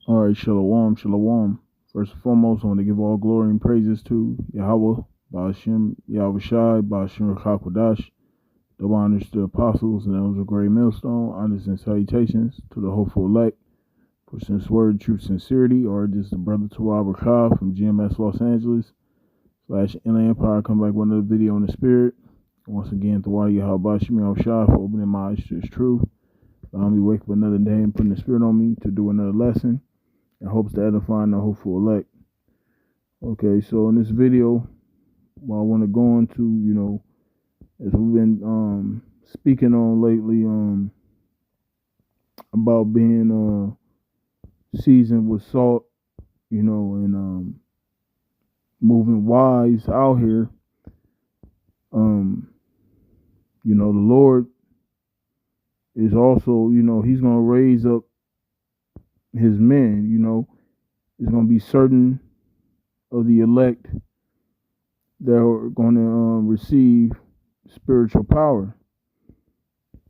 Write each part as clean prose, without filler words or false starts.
All right, shalom, shalom. First and foremost, I want to give all glory and praises to Yahweh, Ba'ashem, Yahweh Shai, Ba'ashem Rakakwadash. Double honors to the apostles and elders of Great Millstone. Honors and salutations to the hopeful elect. Pushing this word, truth, sincerity. Or this is the brother Tawab Rakab from GMS Los Angeles / Inland Empire. Come back with another video on the spirit. Once again, Tawab Yahweh Ba'ashem Yahweh Shai for opening my eyes to His truth. Allow me to wake up another day and putting the spirit on me to do another lesson. In hopes to edify the hopeful elect. Okay, so in this video, what I want to go into, as we've been speaking on lately, about being seasoned with salt, and moving wise out here. The Lord is also, He's gonna raise up His men. There's gonna be certain of the elect that are going to receive spiritual power,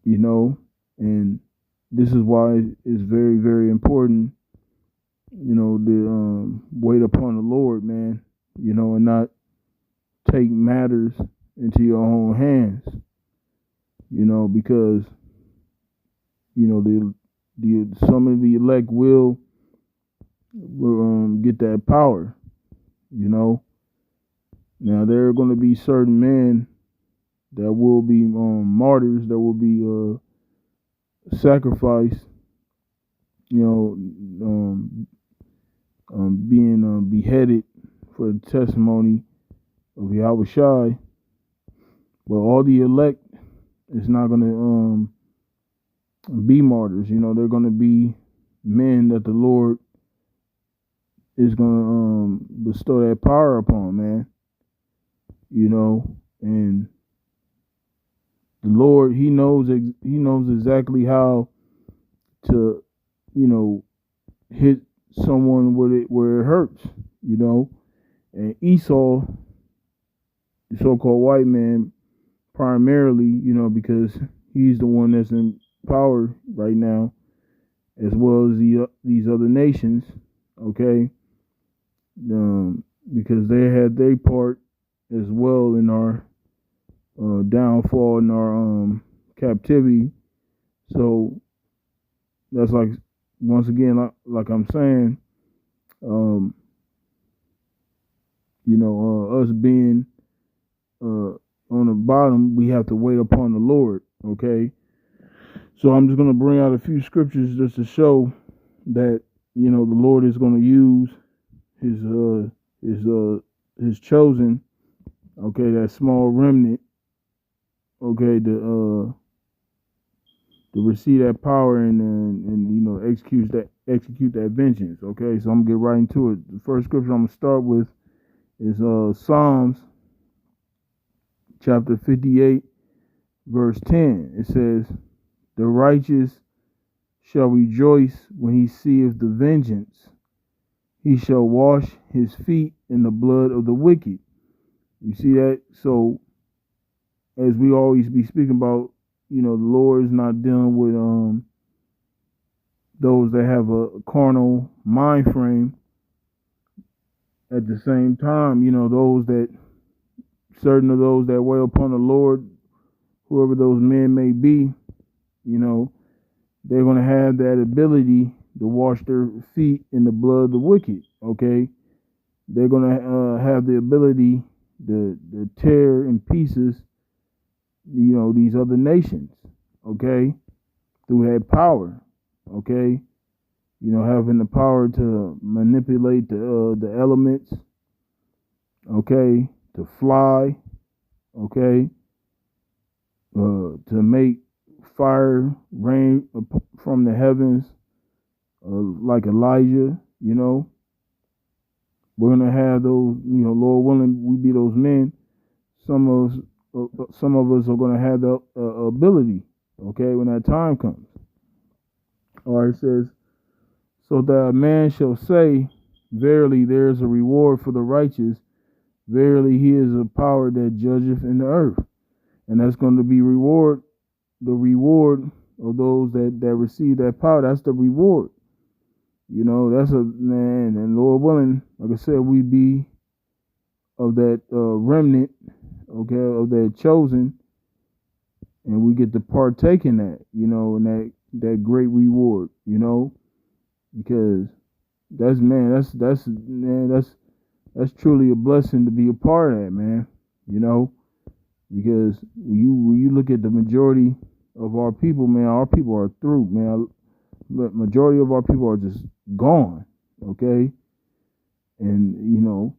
and this is why it's very, very important, to wait upon the Lord, man, and not take matters into your own hands, because, the some of the elect will get that power, Now there are going to be certain men that will be martyrs, that will be sacrificed, being beheaded for the testimony of Yahweh Shai. But all the elect is not going to be martyrs. They're going to be men that the Lord is going to bestow that power upon, man. And the Lord, He knows exactly how to, hit someone where it hurts, And Esau, the so-called white man, primarily, because he's the one that's in power right now, as well as these other nations, okay? Because they had their part as well in our downfall, in our captivity. So that's like, once again, like I'm saying, us being on the bottom, we have to wait upon the Lord, okay? So I'm just going to bring out a few scriptures just to show that, the Lord is going to use his chosen, okay, that small remnant, okay, to receive that power and execute that vengeance. Okay, so I'm gonna get right into it. The first scripture I'm gonna start with is Psalms chapter 58, verse 10. It says, "The righteous shall rejoice when he seeth the vengeance. He shall wash his feet in the blood of the wicked." You see that? So, as we always be speaking about, the Lord is not dealing with those that have a carnal mind frame. At the same time, certain of those that wait upon the Lord, whoever those men may be, they're going to have that ability to wash their feet in the blood of the wicked, okay? They're going to have the ability to tear in pieces, these other nations, okay, through that power, okay, having the power to manipulate the elements, okay, to fly, okay, to make fire rain from the heavens, like Elijah, We're gonna have those, Lord willing, we be those men. Some of us are gonna have the ability, okay, when that time comes. All right, it says, "So that a man shall say, Verily there is a reward for the righteous. Verily he is a power that judgeth in the earth." And that's going to be the reward of those that receive that power. That's the reward. You know, that's a man, and Lord willing, like I said, we be of that remnant, okay, of that chosen, and we get to partake in that, you know, and that great reward, you know, because that's truly a blessing to be a part of that, man. You know, because when you look at the majority of our people, man, our people are through, man. But majority of our people are just gone, okay? And you know,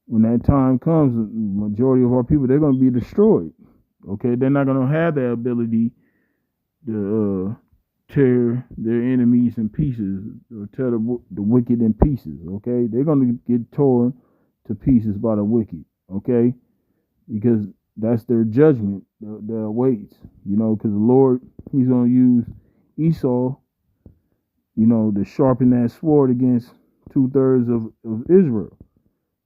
when that time comes, the majority of our people they're gonna be destroyed. Okay, they're not gonna have the ability to tear their enemies in pieces or tear the wicked in pieces. Okay, they're gonna get torn to pieces by the wicked. Okay, because that's their judgment that awaits. You know, because the Lord He's gonna use Esau, you know, to sharpen that sword against 2/3 of Israel.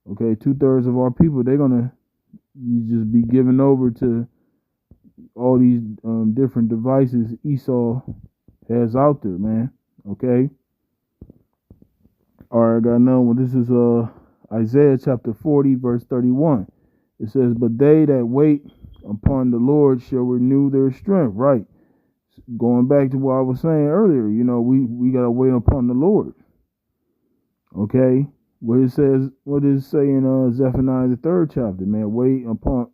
Okay, 2/3 of our people, they're gonna just be given over to all these different devices Esau has out there, man. Okay. All right, I got another one. This is Isaiah chapter 40, verse 31. It says, "But they that wait upon the Lord shall renew their strength." Right. Going back to what I was saying earlier, you know, we gotta wait upon the Lord. Okay. What it says, what does it say in Zephaniah the 3rd chapter, man? Wait upon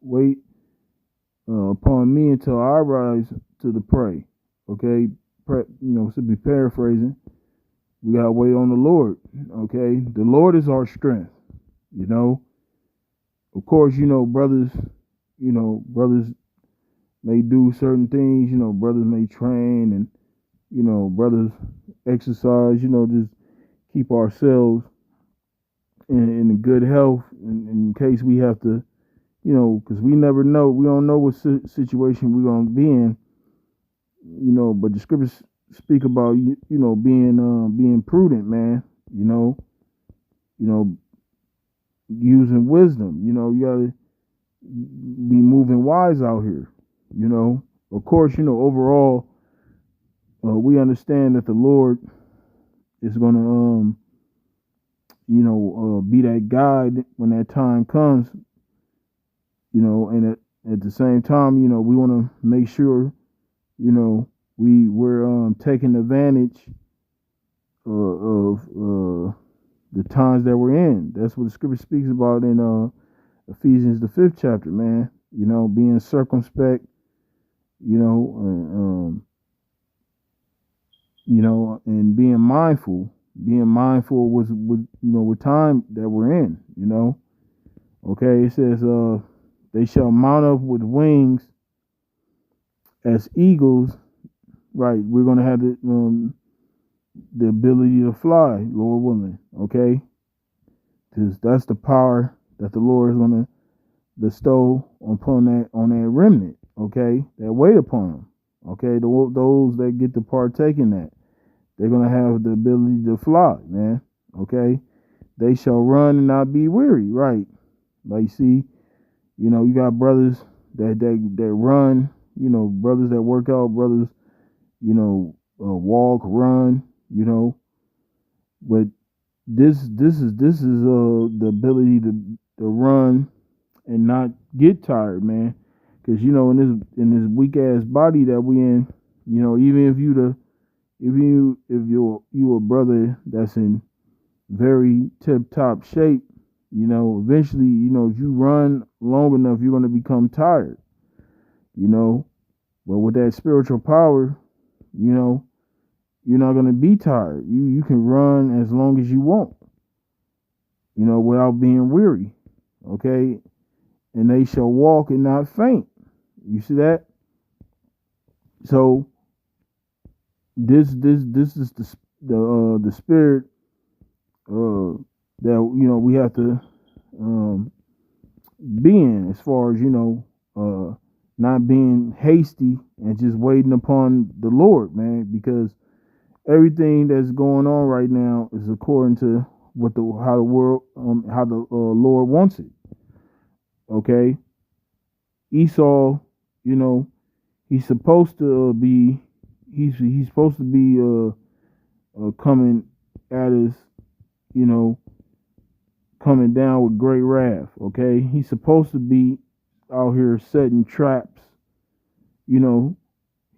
me until I rise to the prey. Okay, you know, to be paraphrasing, we gotta wait on the Lord. Okay, the Lord is our strength. You know, of course, you know, brothers may do certain things. You know, brothers may train, and you know, brothers exercise. You know, just keep ourselves in good health in case we have to, you know, because we never know. We don't know what situation we're going to be in, you know, but the scriptures speak about, you know, being prudent, man, you know, using wisdom. You know, you got to be moving wise out here, you know. Of course, you know, overall, we understand that the Lord is going to, you know, be that guide when that time comes, you know, and at the same time, you know, we want to make sure, you know, we're taking advantage of the times that we're in. That's what the scripture speaks about in Ephesians the 5th chapter, man. You know, being circumspect, you know, and being mindful with time that we're in, you know. Okay, it says they shall mount up with wings as eagles. Right, we're gonna have the ability to fly, Lord willing. Okay, because that's the power that the Lord is gonna bestow upon that remnant. Okay, that wait upon Him. Okay, those that get to partake in that, they're gonna have the ability to fly, man. Okay, they shall run and not be weary. Right, like see, you know, you got brothers that run. You know, brothers that work out, brothers, you know, walk, run, you know. But this is the ability to run and not get tired, man. Because you know, in this weak ass body that we in, you know, even if you're a brother that's in very tip top shape, you know, eventually, you know, if you run long enough, you're gonna become tired, you know. But with that spiritual power, you know, you're not gonna be tired. You can run as long as you want, you know, without being weary. Okay, and they shall walk and not faint. You see that? So this is the spirit that you know we have to be in, as far as you know, not being hasty and just waiting upon the Lord, man, because everything that's going on right now is according to what how the Lord wants it. Okay, Esau, you know, he's supposed to be coming at us, you know, coming down with great wrath. Okay, he's supposed to be out here setting traps. You know,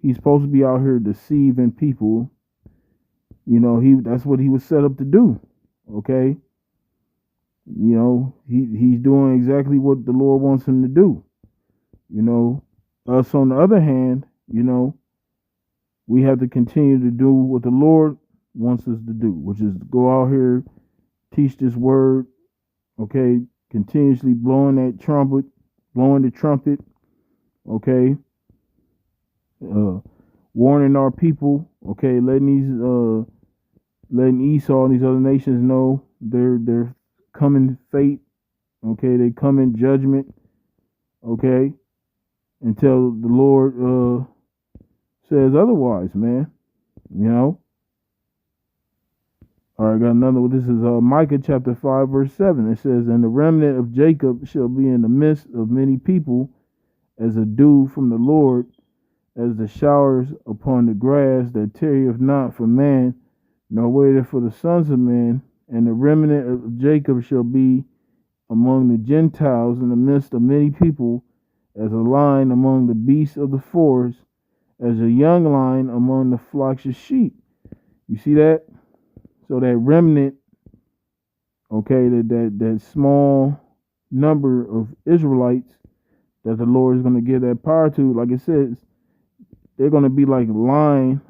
he's supposed to be out here deceiving people. You know, that's what he was set up to do. Okay, you know, he's doing exactly what the Lord wants him to do. You know, us on the other hand, you know, we have to continue to do what the Lord wants us to do, which is go out here, teach this word, okay, continuously blowing the trumpet, okay, warning our people, okay, letting Esau and these other nations know their coming fate, okay, they come in judgment, okay, until the Lord says otherwise, man. You know. All right, got another one. This is Micah chapter 5, verse 7. It says, "And the remnant of Jacob shall be in the midst of many people, as a dew from the Lord, as the showers upon the grass that tarrieth not for man, nor waiteth for the sons of men. And the remnant of Jacob shall be among the Gentiles in the midst of many people, as a lion among the beasts of the forest, as a young lion among the flocks of sheep." You see that? So that remnant, okay, that small number of Israelites that the Lord is going to give that power to, like it says, they're going to be like a lion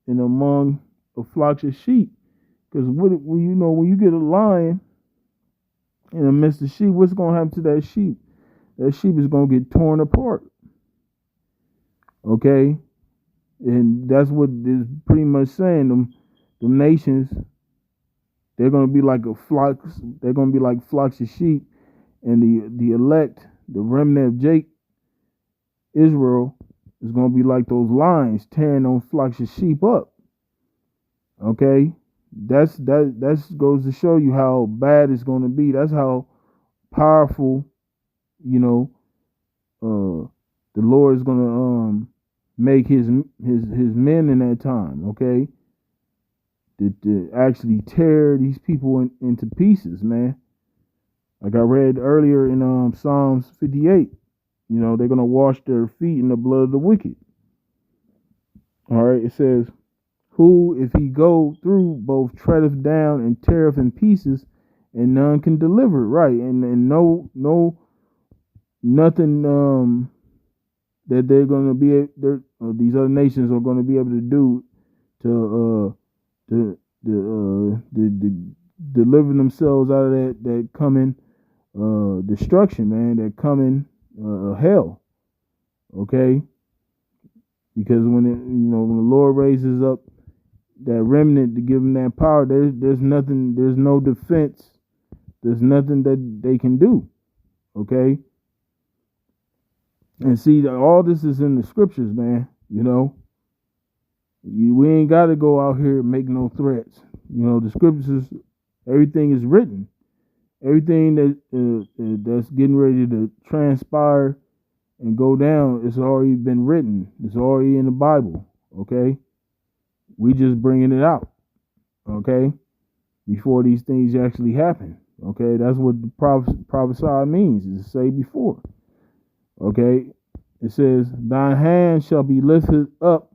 in among the flocks of sheep. Because when you get a lion in the midst of sheep, what's going to happen to that sheep? That sheep is going to get torn apart. Okay? And that's what is pretty much saying. Them nations, they're going to be like they're going to be like flocks of sheep. And the elect, the remnant of Israel, is going to be like those lions tearing those flocks of sheep up. Okay? That goes to show you how bad it's going to be. That's how powerful, you know, the Lord is going to make his men in that time, okay, to actually tear these people into pieces, man. Like I read earlier in Psalms 58, you know, they're going to wash their feet in the blood of the wicked. All right, it says, "Who, if he go through, both treadeth down and teareth in pieces, and none can deliver it." Right, and nothing that they're going to be these other nations are going to be able to do to deliver themselves out of that coming destruction, man, that coming hell. Okay, because when the Lord raises up that remnant to give them that power, there's nothing, there's no defense, there's nothing that they can do. Okay. And see, all this is in the scriptures, man. You know, we ain't got to go out here and make no threats. You know, the scriptures, everything is written. Everything that's getting ready to transpire and go down, it's already been written. It's already in the Bible. Okay, we just bringing it out. Okay, before these things actually happen. Okay, that's what the prophesy means, is to say before. Okay, it says, "Thine hand shall be lifted up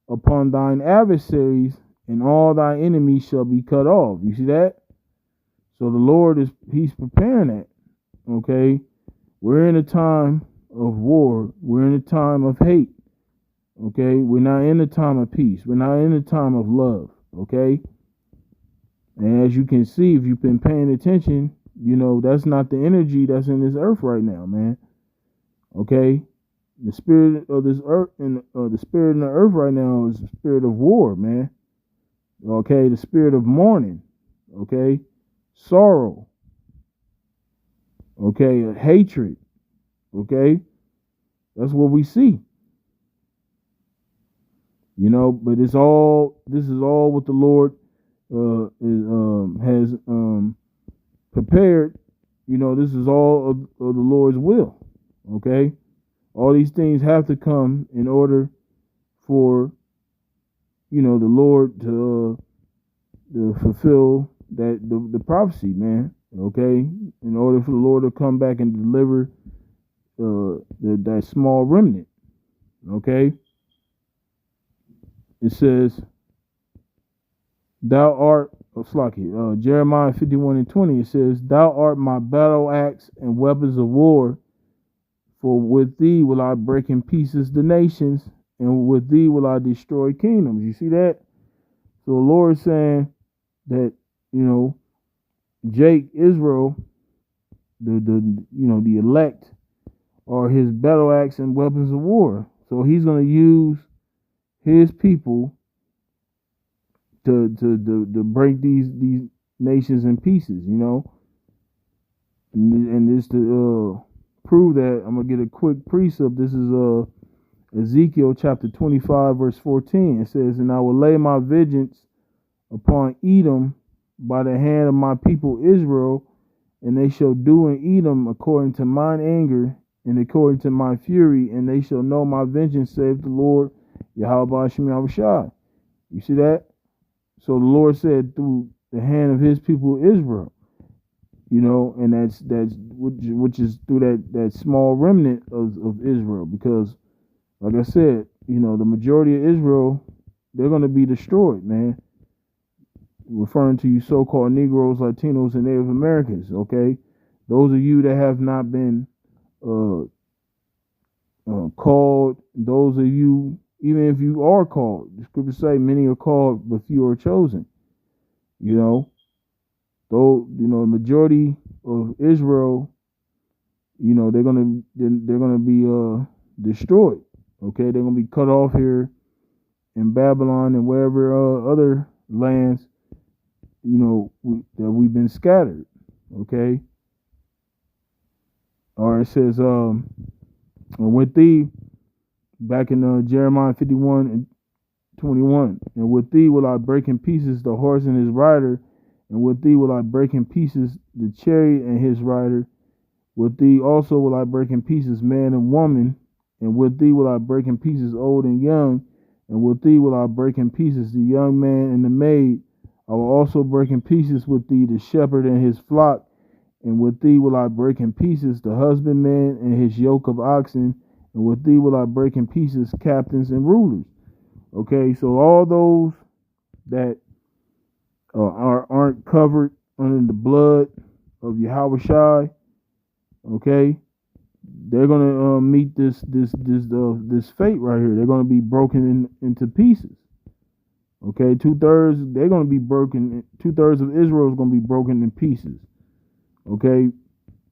upon thine adversaries, and all thy enemies shall be cut off." You see that? So the Lord he's preparing that. Okay, we're in a time of war. We're in a time of hate. Okay, we're not in a time of peace. We're not in a time of love. Okay, and as you can see, if you've been paying attention, you know that's not the energy that's in this earth right now, man. Okay, the spirit of this earth and the spirit in the earth right now is the spirit of war, man. Okay, the spirit of mourning. Okay, sorrow. Okay, hatred. Okay, that's what we see. You know, but this is all what the Lord has prepared. You know, this is all of the Lord's will. Okay, all these things have to come in order for, you know, the Lord to fulfill that the prophecy, man. Okay, in order for the Lord to come back and deliver that small remnant. Okay, it says, "Thou art." Jeremiah 51:20. It says, "Thou art my battle axe and weapons of war. For with thee will I break in pieces the nations, and with thee will I destroy kingdoms." You see that? So the Lord is saying that, Jake, Israel, the elect are his battle axe and weapons of war. So he's going to use his people to break these nations in pieces, and this to prove that, I'm gonna get a quick precept. This is Ezekiel chapter 25 verse 14. It says, "And I will lay my vengeance upon Edom by the hand of my people Israel, and they shall do in Edom according to mine anger and according to my fury, and they shall know my vengeance, saith the Lord Yahweh Shem Yahushai." You see that? So the Lord said through the hand of his people Israel, and that's which is through that small remnant of Israel, because like I said, the majority of Israel, they're going to be destroyed, man. Referring to you so-called Negroes, Latinos, and Native Americans, okay? Those of you that have not been called, those of you, even if you are called, the scriptures say many are called, but few are chosen. Though the majority of Israel, they're gonna be destroyed. Okay, they're gonna be cut off here in Babylon and wherever other lands, that we've been scattered. Okay. Or it says, with thee, back in Jeremiah 51:21, "And with thee will I break in pieces the horse and his rider, and with thee will I break in pieces the chariot and his rider. With thee also will I break in pieces man and woman, and with thee will I break in pieces old and young, and with thee will I break in pieces the young man and the maid. I will also break in pieces with thee the shepherd and his flock, and with thee will I break in pieces the husbandman and his yoke of oxen, and with thee will I break in pieces captains and rulers." Okay, so all those that aren't covered under the blood of Yahweh Shai, okay, they're gonna meet this fate right here. They're gonna be broken into pieces. Okay, 2/3 they're gonna be broken. 2/3 of Israel is gonna be broken in pieces. Okay,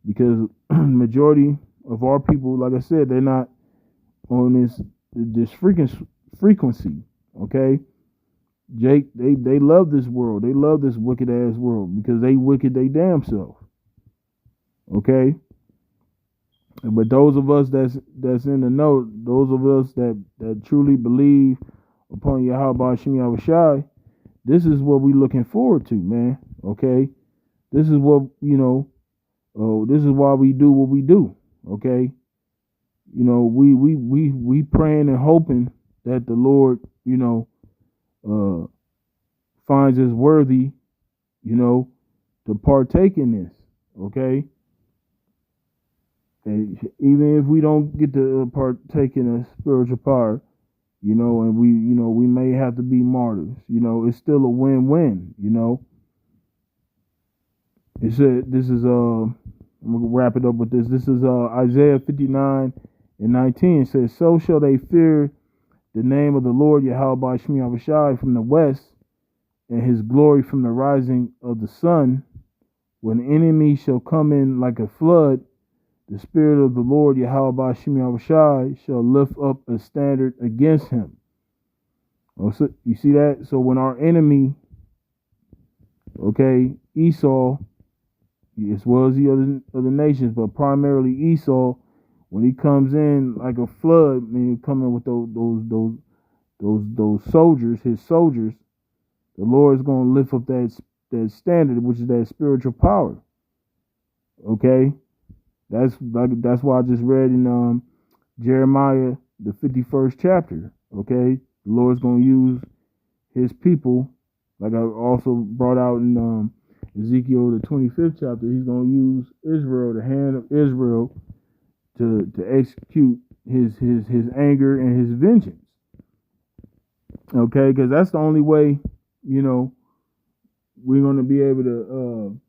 because majority of our people, like I said, they're not on this frequency. Okay, Jake, they love this world. They love this wicked ass world because they wicked they damn self. Okay. But those of us that's in the know, those of us that truly believe upon Yahweh Shem Yahushai, this is what we looking forward to, man. Okay, this is what this is why we do what we do. Okay, we praying and hoping that the Lord finds us worthy, to partake in this. Okay. And even if we don't get to partake in a spiritual power, and we may have to be martyrs, it's still a win-win, It said, this is, I'm going to wrap it up with this. This is Isaiah 59:19. It says, "So shall they fear the name of the Lord Yahweh Shem Yahushai from the west, and his glory from the rising of the sun. When the enemy shall come in like a flood, the Spirit of the Lord Yahweh Shem Yahushai shall lift up a standard against him." Oh, so you see that? So when our enemy, okay, Esau, as well as the other nations, but primarily Esau, when he comes in like a flood, meaning coming with those soldiers, his soldiers, the Lord is going to lift up that standard, which is that spiritual power. Okay. That's why I just read in Jeremiah the 51st chapter. Okay, the Lord's gonna use his people, like I also brought out in Ezekiel the 25th chapter, he's gonna use Israel, the hand of Israel, to execute his anger and his vengeance. Okay, because that's the only way, you know, we're gonna be able to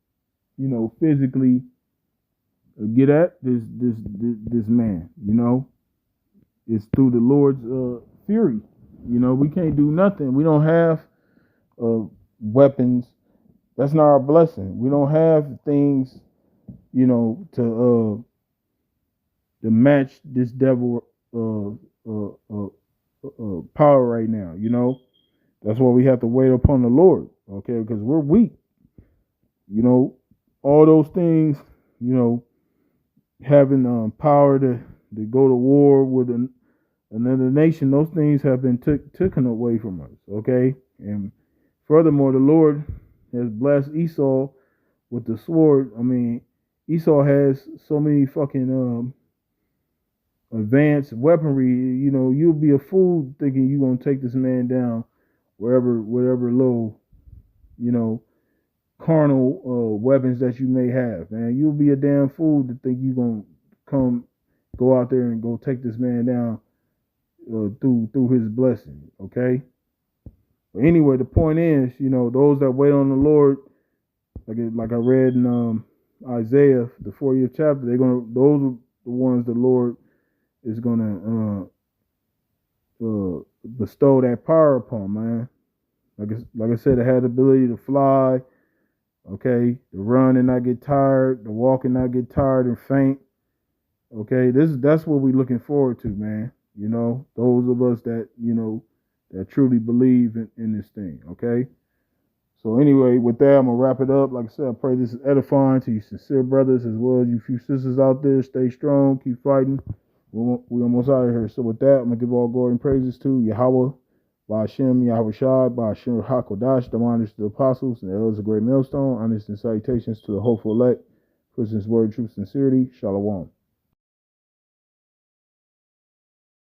you know, physically get at this man, you know. It's through the Lord's fury. You know, we can't do nothing. We don't have weapons. That's not our blessing. We don't have things, you know, to match this devil power right now. You know, that's why we have to wait upon the Lord. Okay, because we're weak. You know, all those things. You know, having power to go to war with another nation, those things have been taken away from us. Okay, and furthermore, the Lord has blessed Esau with the sword. I mean, Esau has so many fucking advanced weaponry. You know, you'll be a fool thinking you're gonna take this man down whatever low, you know, carnal weapons that you may have. Man, you'll be a damn fool to think you're gonna go out there and go take this man down through his blessing. Okay. But anyway, the point is, you know, those that wait on the Lord, like I read in Isaiah, the 40th chapter, those are the ones the Lord is gonna bestow that power upon, man. Like I said, it had the ability to fly, okay, to run and not get tired, to walk and not get tired and faint. Okay, that's what we're looking forward to, man. You know, those of us that, you know, that truly believe in this thing, okay? So anyway, with that, I'm going to wrap it up. Like I said, I pray this is edifying to you sincere brothers as well as you few sisters out there. Stay strong, keep fighting. We almost out of here. So with that, I'm going to give all glory and praises to Yahweh, Ba'Shem, Yahweh Shai, Ba'Shem HaKodash, the honors to the apostles, and the elders of great millstone, honors and salutations to the hopeful elect, Christian's word, truth, sincerity, Shalom.